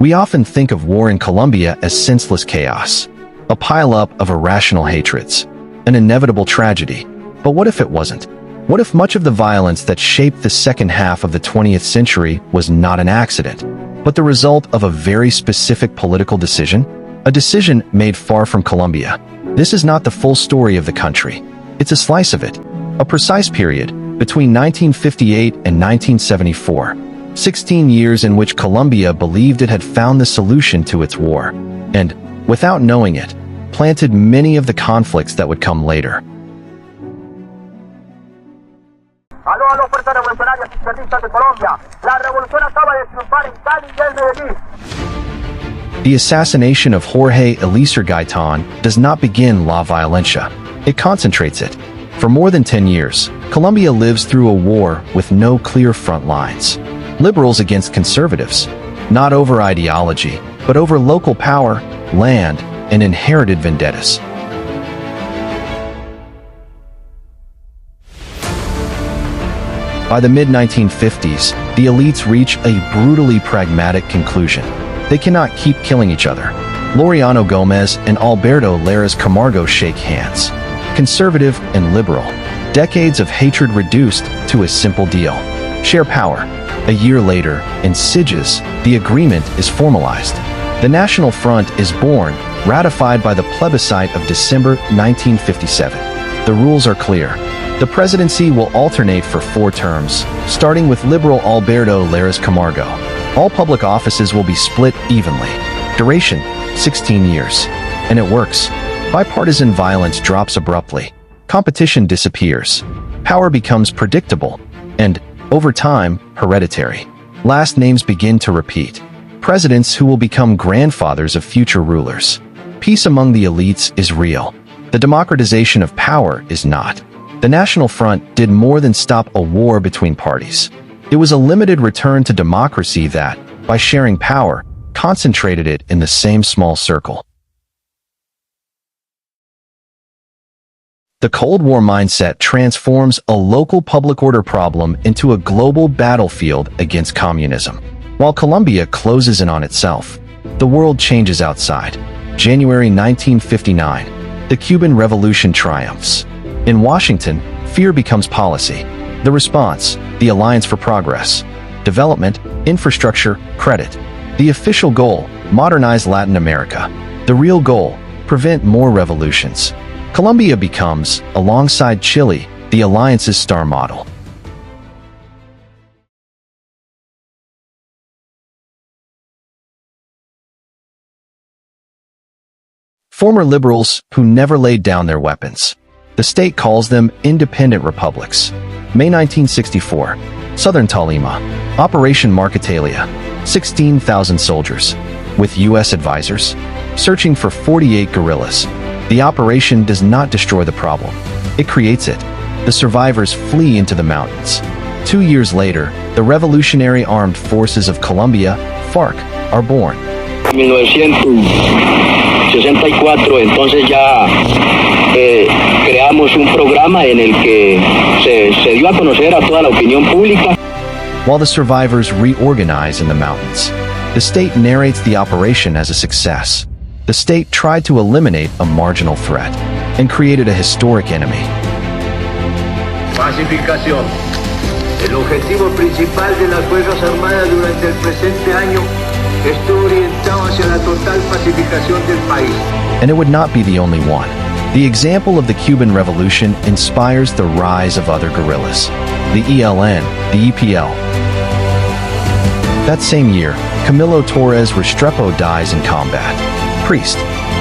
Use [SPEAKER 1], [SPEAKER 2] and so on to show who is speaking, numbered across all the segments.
[SPEAKER 1] We often think of war in Colombia as senseless chaos, a pile-up of irrational hatreds, an inevitable tragedy. But what if it wasn't? What if much of the violence that shaped the second half of the 20th century was not an accident, but the result of a very specific political decision? A decision made far from Colombia. This is not the full story of the country. It's a slice of it, a precise period between 1958 and 1974. 16 years in which Colombia believed it had found the solution to its war, and, without knowing it, planted many of the conflicts that would come later.
[SPEAKER 2] Aló, aló, fuerzas revolucionarias izquierdistas de Colombia. La revolución acaba de triunfar en Cali y en Medellín.
[SPEAKER 1] The assassination of Jorge Eliezer Gaitan does not begin La Violencia. It concentrates it. For more than 10 years, Colombia lives through a war with no clear front lines. Liberals against conservatives, not over ideology, but over local power, land, and inherited vendettas. By the mid-1950s, the elites reach a brutally pragmatic conclusion. They cannot keep killing each other. Laureano Gomez and Alberto Lleras Camargo shake hands. Conservative and liberal. Decades of hatred reduced to a simple deal. Share power. A year later, in Siges, the agreement is formalized. The National Front is born, ratified by the plebiscite of December 1957. The rules are clear. The presidency will alternate for 4 terms, starting with liberal Alberto Lleras Camargo. All public offices will be split evenly. Duration, 16 years. And it works. Bipartisan violence drops abruptly. Competition disappears. Power becomes predictable. And, over time, hereditary. Last names begin to repeat. Presidents who will become grandfathers of future rulers. Peace among the elites is real. The democratization of power is not. The National Front did more than stop a war between parties. It was a limited return to democracy that, by sharing power, concentrated it in the same small circle. The Cold War mindset transforms a local public order problem into a global battlefield against communism. While Colombia closes in on itself, the world changes outside. January 1959, the Cuban Revolution triumphs. In Washington, fear becomes policy. The response, the Alliance for Progress. Development, infrastructure, credit. The official goal, modernize Latin America. The real goal, prevent more revolutions. Colombia becomes, alongside Chile, the Alliance's star model. Former liberals who never laid down their weapons. The state calls them independent republics. May 1964, Southern Tolima, Operation Marquetalia, 16,000 soldiers, with U.S. advisors, searching for 48 guerrillas. The operation does not destroy the problem. It creates it. The survivors flee into the mountains. 2 years later, the Revolutionary Armed Forces of Colombia, FARC, are born.
[SPEAKER 3] En 1964, entonces ya creamos un programa en el que se dio a conocer a toda la opinión pública.
[SPEAKER 1] While the survivors reorganize in the mountains, the state narrates the operation as a success. The state tried to eliminate a marginal threat and created a historic enemy.
[SPEAKER 4] Pacificación. El objetivo principal de las Fuerzas Armadas durante el presente año estuvo orientado hacia la total pacificación del país.
[SPEAKER 1] And it would not be the only one. The example of the Cuban Revolution inspires the rise of other guerrillas. The ELN, the EPL. That same year, Camilo Torres Restrepo dies in combat. Priest,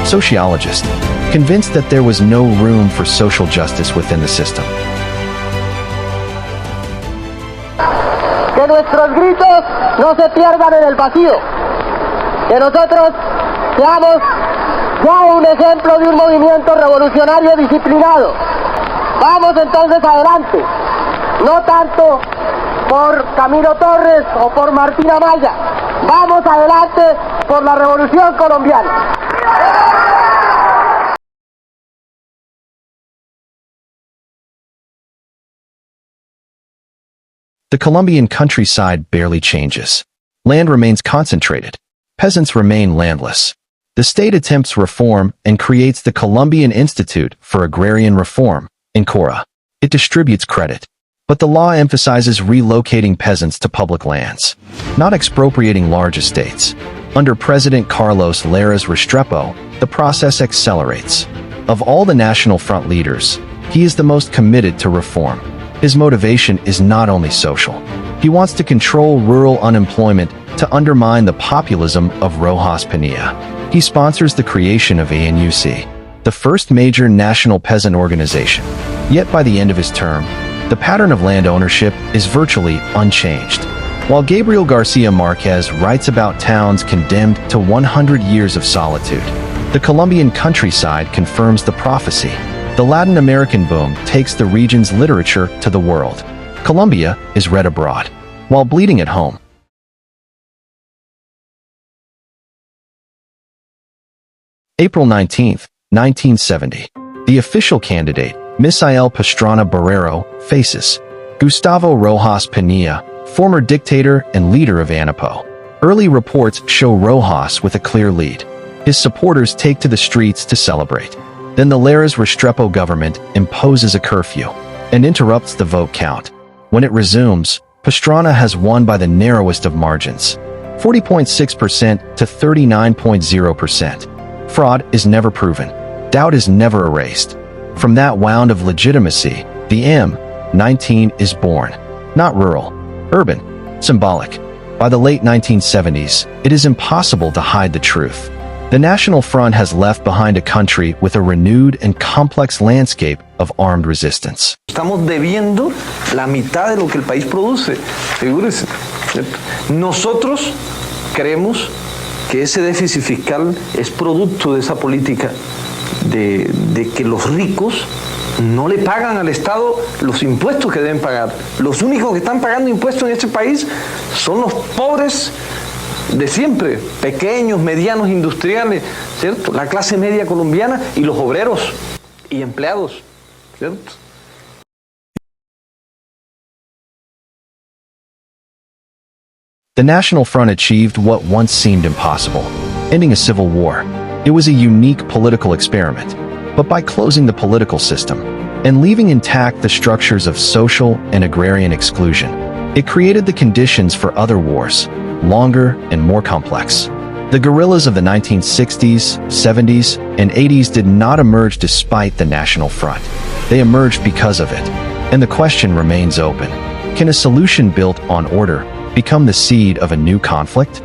[SPEAKER 1] sociologist, convinced that there was no room for social justice within the system.
[SPEAKER 2] Que nuestros gritos no se pierdan en el vacío. Que nosotros seamos ya un ejemplo de un movimiento revolucionario disciplinado. Vamos entonces adelante. No tanto por Camilo Torres o por Martín Amaya. Vamos adelante por la revolución colombiana.
[SPEAKER 1] The Colombian countryside barely changes. Land remains concentrated. Peasants remain landless. The state attempts reform and creates the Colombian Institute for Agrarian Reform, INCORA. It distributes credit. But the law emphasizes relocating peasants to public lands, not expropriating large estates. Under President Carlos Lleras Restrepo, the process accelerates. Of all the National Front leaders, he is the most committed to reform. His motivation is not only social. He wants to control rural unemployment to undermine the populism of Rojas Pinilla. He sponsors the creation of ANUC, the first major national peasant organization. Yet by the end of his term, the pattern of land ownership is virtually unchanged. While Gabriel Garcia Marquez writes about towns condemned to 100 years of solitude, the Colombian countryside confirms the prophecy. The Latin American boom takes the region's literature to the world. Colombia is read abroad, while bleeding at home. April 19, 1970. The official candidate, Misael Pastrana Barrero, faces Gustavo Rojas Pinilla, former dictator and leader of ANIPO. Early reports show Rojas with a clear lead. His supporters take to the streets to celebrate. Then the Lleras Restrepo government imposes a curfew and interrupts the vote count. When it resumes, Pastrana has won by the narrowest of margins, 40.6% to 39.0%. Fraud is never proven. Doubt is never erased. From that wound of legitimacy, the M19 is born. Not rural, urban, symbolic. By the late 1970s, it is impossible to hide the truth. The National Front has left behind a country with a renewed and complex landscape of armed resistance.
[SPEAKER 5] Estamos debiendo la mitad de lo que el país produce. Figúrense. Nosotros creemos que ese déficit fiscal es producto de esa política de que los ricos no le pagan al Estado los impuestos que deben pagar. Los únicos que están pagando impuestos en este país son los pobres de siempre, pequeños, medianos, industriales, ¿cierto? La clase media colombiana y los obreros y empleados, ¿cierto?
[SPEAKER 1] The National Front achieved what once seemed impossible, ending a civil war. It was a unique political experiment, but by closing the political system and leaving intact the structures of social and agrarian exclusion, it created the conditions for other wars, longer and more complex. The guerrillas of the 1960s, 70s, and 80s did not emerge despite the National Front. They emerged because of it, and the question remains open. Can a solution built on order become the seed of a new conflict?